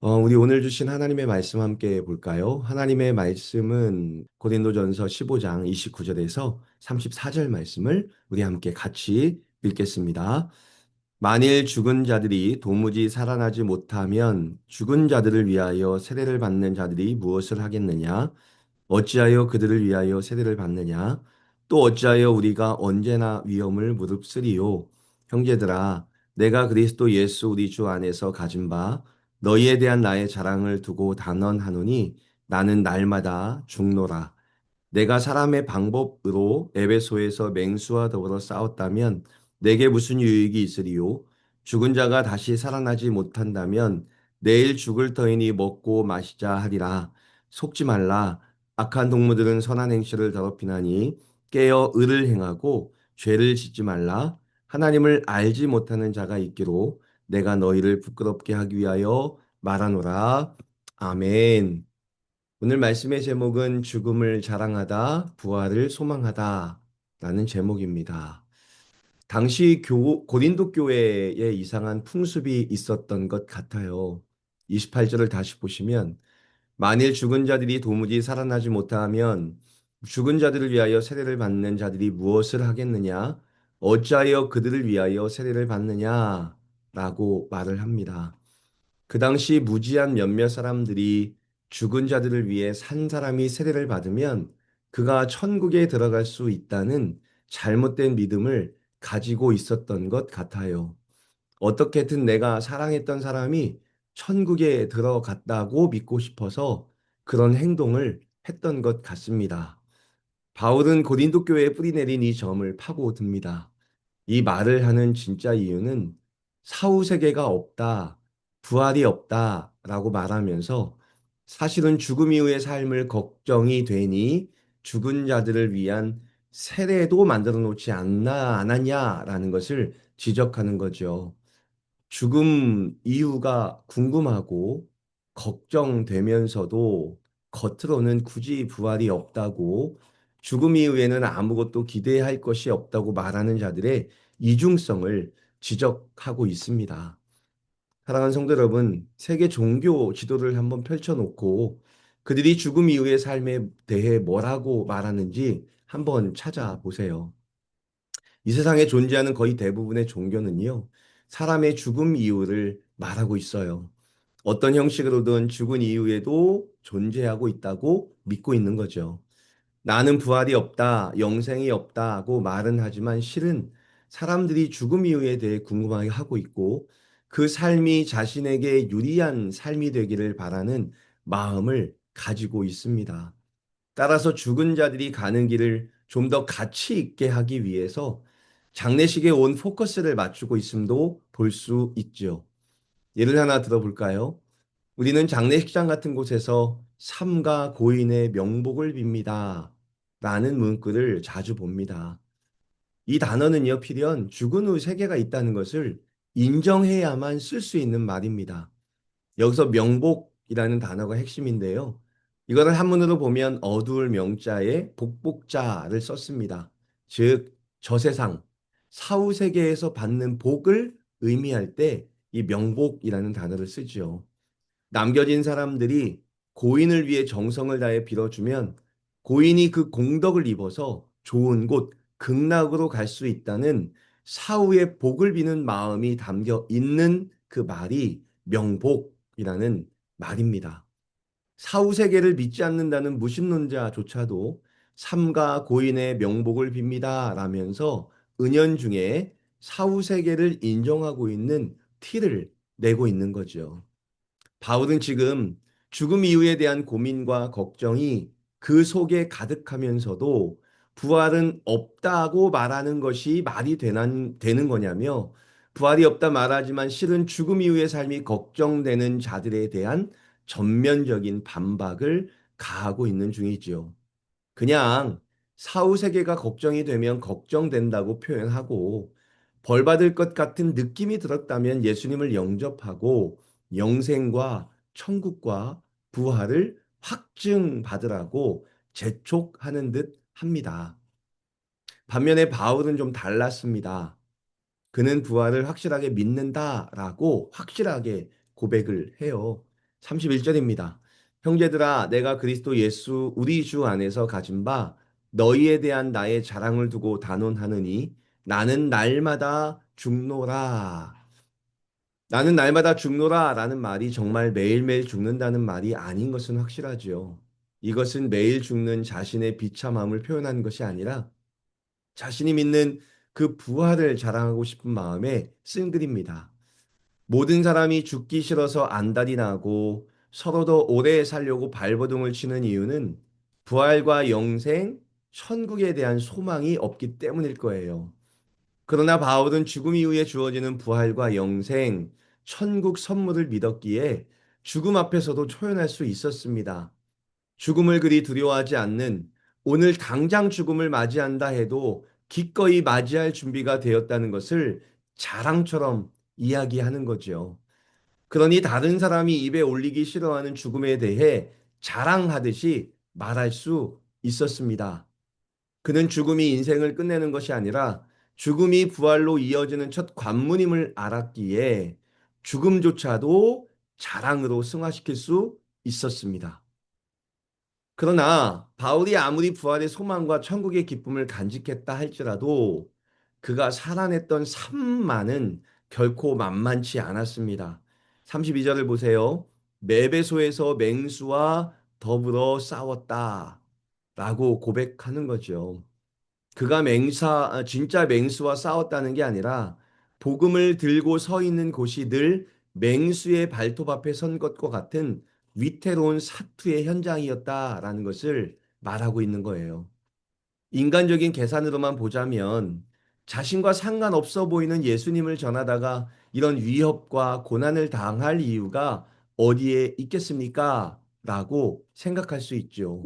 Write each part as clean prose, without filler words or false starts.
우리 오늘 주신 하나님의 말씀 함께 볼까요? 하나님의 말씀은 고린도전서 15장 29절에서 34절 말씀을 우리 함께 같이 읽겠습니다. 만일 죽은 자들이 도무지 살아나지 못하면 죽은 자들을 위하여 세례를 받는 자들이 무엇을 하겠느냐? 어찌하여 그들을 위하여 세례를 받느냐? 또 어찌하여 우리가 언제나 위험을 무릅쓰리요? 형제들아, 내가 그리스도 예수 우리 주 안에서 가진 바 너희에 대한 나의 자랑을 두고 단언하노니 나는 날마다 죽노라. 내가 사람의 방법으로 에베소에서 맹수와 더불어 싸웠다면 내게 무슨 유익이 있으리요? 죽은 자가 다시 살아나지 못한다면 내일 죽을 터이니 먹고 마시자 하리라. 속지 말라. 악한 동무들은 선한 행실을 더럽히나니 깨어 의를 행하고 죄를 짓지 말라. 하나님을 알지 못하는 자가 있기로 내가 너희를 부끄럽게 하기 위하여 말하노라. 아멘. 오늘 말씀의 제목은 죽음을 자랑하다, 부활을 소망하다 라는 제목입니다. 당시 고린도 교회에 이상한 풍습이 있었던 것 같아요. 28절을 다시 보시면 만일 죽은 자들이 도무지 살아나지 못하면 죽은 자들을 위하여 세례를 받는 자들이 무엇을 하겠느냐? 어찌하여 그들을 위하여 세례를 받느냐? 라고 말을 합니다. 그 당시 무지한 몇몇 사람들이 죽은 자들을 위해 산 사람이 세례를 받으면 그가 천국에 들어갈 수 있다는 잘못된 믿음을 가지고 있었던 것 같아요. 어떻게든 내가 사랑했던 사람이 천국에 들어갔다고 믿고 싶어서 그런 행동을 했던 것 같습니다. 바울은 고린도 교회에 뿌리내린 이 점을 파고듭니다. 이 말을 하는 진짜 이유는 사후세계가 없다, 부활이 없다라고 말하면서 사실은 죽음 이후의 삶을 걱정이 되니 죽은 자들을 위한 세례도 만들어 놓지 않았냐라는 것을 지적하는 거죠. 죽음 이유가 궁금하고 걱정되면서도 겉으로는 굳이 부활이 없다고 죽음 이후에는 아무것도 기대할 것이 없다고 말하는 자들의 이중성을 지적하고 있습니다. 사랑하는 성도 여러분, 세계 종교 지도를 한번 펼쳐놓고 그들이 죽음 이후의 삶에 대해 뭐라고 말하는지 한번 찾아보세요. 이 세상에 존재하는 거의 대부분의 종교는요, 사람의 죽음 이유를 말하고 있어요. 어떤 형식으로든 죽은 이후에도 존재하고 있다고 믿고 있는 거죠. 나는 부활이 없다, 영생이 없다고 말은 하지만 실은 사람들이 죽음 이유에 대해 궁금하게 하고 있고 그 삶이 자신에게 유리한 삶이 되기를 바라는 마음을 가지고 있습니다. 따라서 죽은 자들이 가는 길을 좀 더 가치 있게 하기 위해서 장례식에 온 포커스를 맞추고 있음도 볼 수 있죠. 예를 하나 들어볼까요? 우리는 장례식장 같은 곳에서 삼가 고인의 명복을 빕니다. 라는 문구를 자주 봅니다. 이 단어는요, 필연 죽은 후 세계가 있다는 것을 인정해야만 쓸 수 있는 말입니다. 여기서 명복이라는 단어가 핵심인데요. 이거를 한문으로 보면 어두울 명자에 복복자를 썼습니다. 즉, 저세상, 사후 세계에서 받는 복을 의미할 때 이 명복이라는 단어를 쓰지요. 남겨진 사람들이 고인을 위해 정성을 다해 빌어주면 고인이 그 공덕을 입어서 좋은 곳, 극락으로 갈 수 있다는 사후의 복을 비는 마음이 담겨 있는 그 말이 명복이라는 말입니다. 사후 세계를 믿지 않는다는 무신론자조차도 삼가 고인의 명복을 빕니다 라면서 은연중에 사후 세계를 인정하고 있는 티를 내고 있는 거죠. 바울은 지금 죽음 이후에 대한 고민과 걱정이 그 속에 가득하면서도 부활은 없다고 말하는 것이 말이 되는 거냐며 부활이 없다 말하지만 실은 죽음 이후의 삶이 걱정되는 자들에 대한 전면적인 반박을 가하고 있는 중이지요. 그냥 사후 세계가 걱정이 되면 걱정된다고 표현하고 벌 받을 것 같은 느낌이 들었다면 예수님을 영접하고 영생과 천국과 부활을 확증받으라고 재촉하는 듯 합니다. 반면에 바울은 좀 달랐습니다. 그는 부활을 확실하게 믿는다라고 확실하게 고백을 해요. 31절입니다. 형제들아, 내가 그리스도 예수 우리 주 안에서 가진 바 너희에 대한 나의 자랑을 두고 단언하느니 나는 날마다 죽노라. 나는 날마다 죽노라 라는 말이 정말 매일매일 죽는다는 말이 아닌 것은 확실하지요. 이것은 매일 죽는 자신의 비참함을 표현한 것이 아니라 자신이 믿는 그 부활을 자랑하고 싶은 마음에 쓴 글입니다. 모든 사람이 죽기 싫어서 안달이 나고 서로 더 오래 살려고 발버둥을 치는 이유는 부활과 영생, 천국에 대한 소망이 없기 때문일 거예요. 그러나 바울은 죽음 이후에 주어지는 부활과 영생, 천국 선물을 믿었기에 죽음 앞에서도 초연할 수 있었습니다. 죽음을 그리 두려워하지 않는, 오늘 당장 죽음을 맞이한다 해도 기꺼이 맞이할 준비가 되었다는 것을 자랑처럼 이야기하는 거죠. 그러니 다른 사람이 입에 올리기 싫어하는 죽음에 대해 자랑하듯이 말할 수 있었습니다. 그는 죽음이 인생을 끝내는 것이 아니라 죽음이 부활로 이어지는 첫 관문임을 알았기에 죽음조차도 자랑으로 승화시킬 수 있었습니다. 그러나 바울이 아무리 부활의 소망과 천국의 기쁨을 간직했다 할지라도 그가 살아냈던 삶만은 결코 만만치 않았습니다. 32절을 보세요. 메베소에서 맹수와 더불어 싸웠다 라고 고백하는 거죠. 그가 진짜 맹수와 싸웠다는 게 아니라 복음을 들고 서 있는 곳이 늘 맹수의 발톱 앞에 선 것과 같은 위태로운 사투의 현장이었다라는 것을 말하고 있는 거예요. 인간적인 계산으로만 보자면 자신과 상관없어 보이는 예수님을 전하다가 이런 위협과 고난을 당할 이유가 어디에 있겠습니까? 라고 생각할 수 있죠.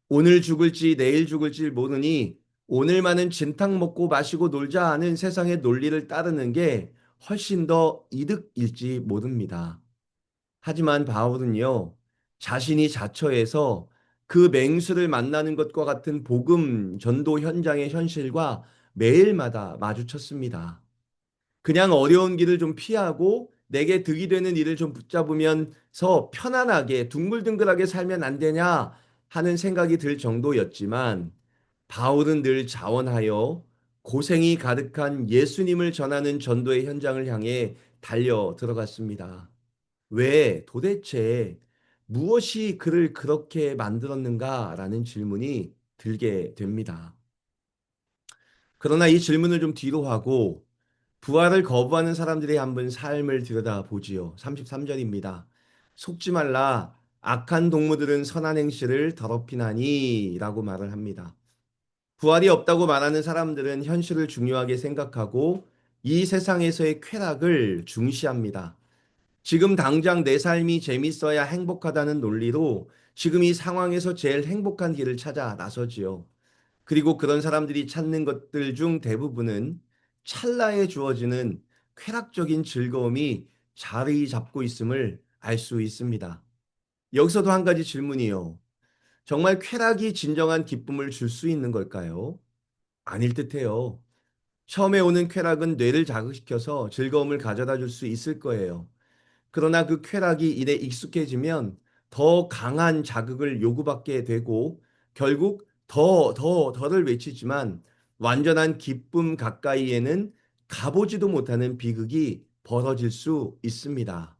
오늘 죽을지 내일 죽을지 모르니 오늘만은 진탕 먹고 마시고 놀자 하는 세상의 논리를 따르는 게 훨씬 더 이득일지 모릅니다. 하지만 바울은요, 자신이 자처해서 그 맹수를 만나는 것과 같은 복음 전도 현장의 현실과 매일마다 마주쳤습니다. 그냥 어려운 길을 좀 피하고 내게 득이 되는 일을 좀 붙잡으면서 편안하게 둥글둥글하게 살면 안 되냐 하는 생각이 들 정도였지만 바울은 늘 자원하여 고생이 가득한 예수님을 전하는 전도의 현장을 향해 달려 들어갔습니다. 왜 도대체 무엇이 그를 그렇게 만들었는가라는 질문이 들게 됩니다. 그러나 이 질문을 좀 뒤로 하고 부활을 거부하는 사람들의 한번 삶을 들여다보지요. 33절입니다. 속지 말라. 악한 동무들은 선한 행실을 더럽히나니 라고 말을 합니다. 부활이 없다고 말하는 사람들은 현실을 중요하게 생각하고 이 세상에서의 쾌락을 중시합니다. 지금 당장 내 삶이 재밌어야 행복하다는 논리로 지금 이 상황에서 제일 행복한 길을 찾아 나서지요. 그리고 그런 사람들이 찾는 것들 중 대부분은 찰나에 주어지는 쾌락적인 즐거움이 자리 잡고 있음을 알 수 있습니다. 여기서도 한 가지 질문이요. 정말 쾌락이 진정한 기쁨을 줄 수 있는 걸까요? 아닐 듯해요. 처음에 오는 쾌락은 뇌를 자극시켜서 즐거움을 가져다 줄 수 있을 거예요. 그러나 그 쾌락이 일에 익숙해지면 더 강한 자극을 요구받게 되고 결국 더를 외치지만 완전한 기쁨 가까이에는 가보지도 못하는 비극이 벌어질 수 있습니다.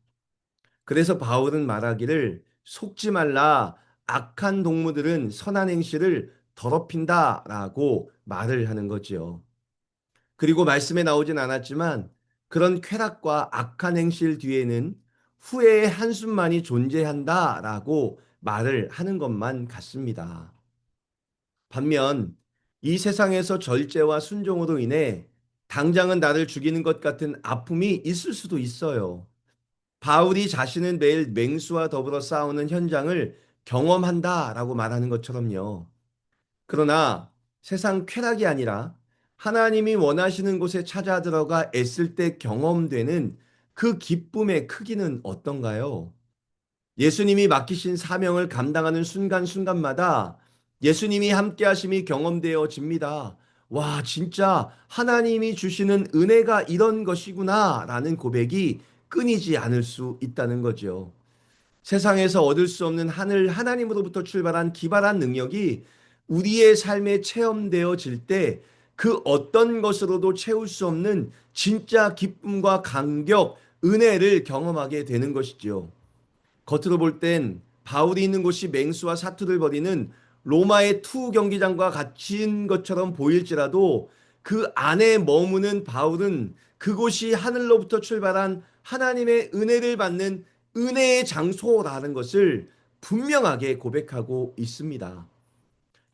그래서 바울은 말하기를 속지 말라 악한 동무들은 선한 행실을 더럽힌다라고 말을 하는 거지요. 그리고 말씀에 나오진 않았지만 그런 쾌락과 악한 행실 뒤에는 후회의 한숨만이 존재한다라고 말을 하는 것만 같습니다. 반면 이 세상에서 절제와 순종으로 인해 당장은 나를 죽이는 것 같은 아픔이 있을 수도 있어요. 바울이 자신은 매일 맹수와 더불어 싸우는 현장을 경험한다라고 말하는 것처럼요. 그러나 세상 쾌락이 아니라 하나님이 원하시는 곳에 찾아 들어가 애쓸 때 경험되는 그 기쁨의 크기는 어떤가요? 예수님이 맡기신 사명을 감당하는 순간순간마다 예수님이 함께 하심이 경험되어집니다. 와, 진짜 하나님이 주시는 은혜가 이런 것이구나 라는 고백이 끊이지 않을 수 있다는 거죠. 세상에서 얻을 수 없는 하늘 하나님으로부터 출발한 기발한 능력이 우리의 삶에 체험되어질 때 그 어떤 것으로도 채울 수 없는 진짜 기쁨과 감격, 은혜를 경험하게 되는 것이지요. 겉으로 볼 땐 바울이 있는 곳이 맹수와 사투를 벌이는 로마의 투 경기장과 같은 것처럼 보일지라도 그 안에 머무는 바울은 그곳이 하늘로부터 출발한 하나님의 은혜를 받는 은혜의 장소라는 것을 분명하게 고백하고 있습니다.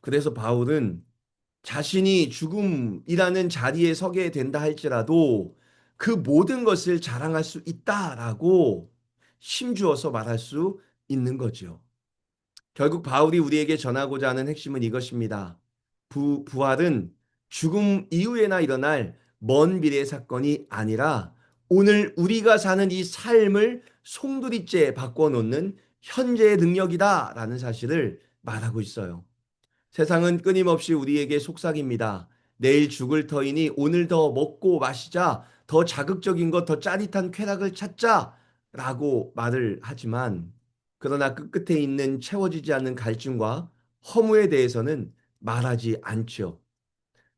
그래서 바울은 자신이 죽음이라는 자리에 서게 된다 할지라도 그 모든 것을 자랑할 수 있다라고 힘주어서 말할 수 있는 거죠. 결국 바울이 우리에게 전하고자 하는 핵심은 이것입니다. 부활은 죽음 이후에나 일어날 먼 미래의 사건이 아니라 오늘 우리가 사는 이 삶을 송두리째 바꿔놓는 현재의 능력이다라는 사실을 말하고 있어요. 세상은 끊임없이 우리에게 속삭입니다. 내일 죽을 터이니 오늘 더 먹고 마시자, 더 자극적인 것, 더 짜릿한 쾌락을 찾자 라고 말을 하지만 그러나 끝끝에 있는 채워지지 않는 갈증과 허무에 대해서는 말하지 않죠.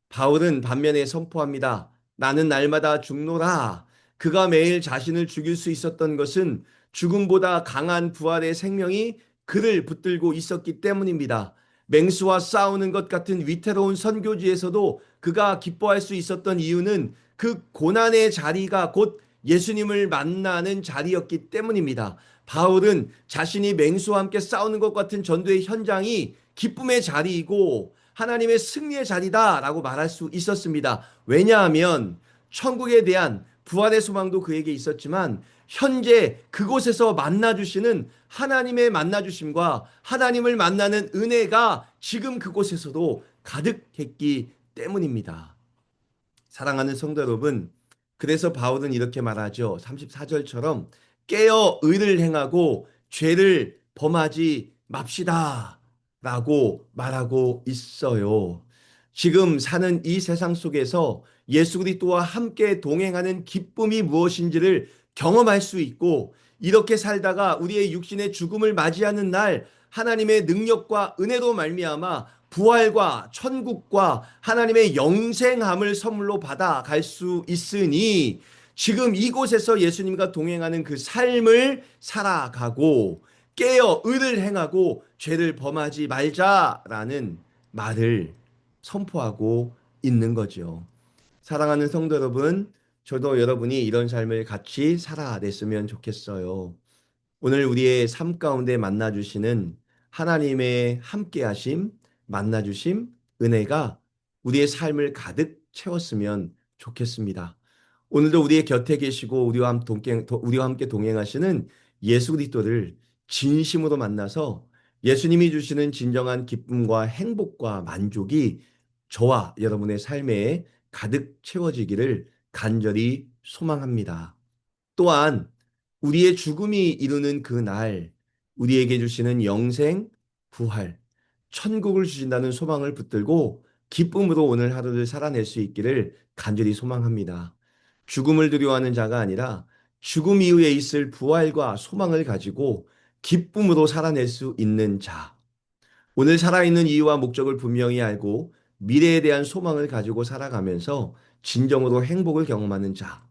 바울은 반면에 선포합니다. 나는 날마다 죽노라. 그가 매일 자신을 죽일 수 있었던 것은 죽음보다 강한 부활의 생명이 그를 붙들고 있었기 때문입니다. 맹수와 싸우는 것 같은 위태로운 선교지에서도 그가 기뻐할 수 있었던 이유는 그 고난의 자리가 곧 예수님을 만나는 자리였기 때문입니다. 바울은 자신이 맹수와 함께 싸우는 것 같은 전도의 현장이 기쁨의 자리이고 하나님의 승리의 자리다라고 말할 수 있었습니다. 왜냐하면 천국에 대한 부활의 소망도 그에게 있었지만 현재 그곳에서 만나주시는 하나님의 만나주심과 하나님을 만나는 은혜가 지금 그곳에서도 가득했기 때문입니다. 사랑하는 성도 여러분, 그래서 바울은 이렇게 말하죠. 34절처럼 깨어 의를 행하고 죄를 범하지 맙시다 라고 말하고 있어요. 지금 사는 이 세상 속에서 예수 그리스도와 함께 동행하는 기쁨이 무엇인지를 경험할 수 있고 이렇게 살다가 우리의 육신의 죽음을 맞이하는 날 하나님의 능력과 은혜로 말미암아 부활과 천국과 하나님의 영생함을 선물로 받아갈 수 있으니 지금 이곳에서 예수님과 동행하는 그 삶을 살아가고 깨어 의를 행하고 죄를 범하지 말자라는 말을 선포하고 있는 거죠. 사랑하는 성도 여러분, 저도 여러분이 이런 삶을 같이 살아냈으면 좋겠어요. 오늘 우리의 삶 가운데 만나주시는 하나님의 함께하심, 만나주심, 은혜가 우리의 삶을 가득 채웠으면 좋겠습니다. 오늘도 우리의 곁에 계시고 우리와 함께 동행하시는 예수 그리스도를 진심으로 만나서 예수님이 주시는 진정한 기쁨과 행복과 만족이 저와 여러분의 삶에 가득 채워지기를 간절히 소망합니다. 또한 우리의 죽음이 이루는 그 날, 우리에게 주시는 영생, 부활, 천국을 주신다는 소망을 붙들고 기쁨으로 오늘 하루를 살아낼 수 있기를 간절히 소망합니다. 죽음을 두려워하는 자가 아니라 죽음 이후에 있을 부활과 소망을 가지고 기쁨으로 살아낼 수 있는 자. 오늘 살아있는 이유와 목적을 분명히 알고 미래에 대한 소망을 가지고 살아가면서 진정으로 행복을 경험하는 자.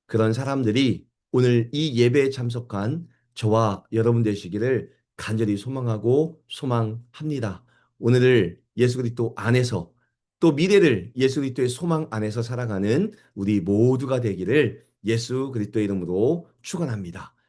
그런 사람들이 오늘 이 예배에 참석한 저와 여러분 되시기를 간절히 소망하고 소망합니다. 오늘을 예수 그리스도 안에서 또 미래를 예수 그리스도의 소망 안에서 살아가는 우리 모두가 되기를 예수 그리스도의 이름으로 축원합니다.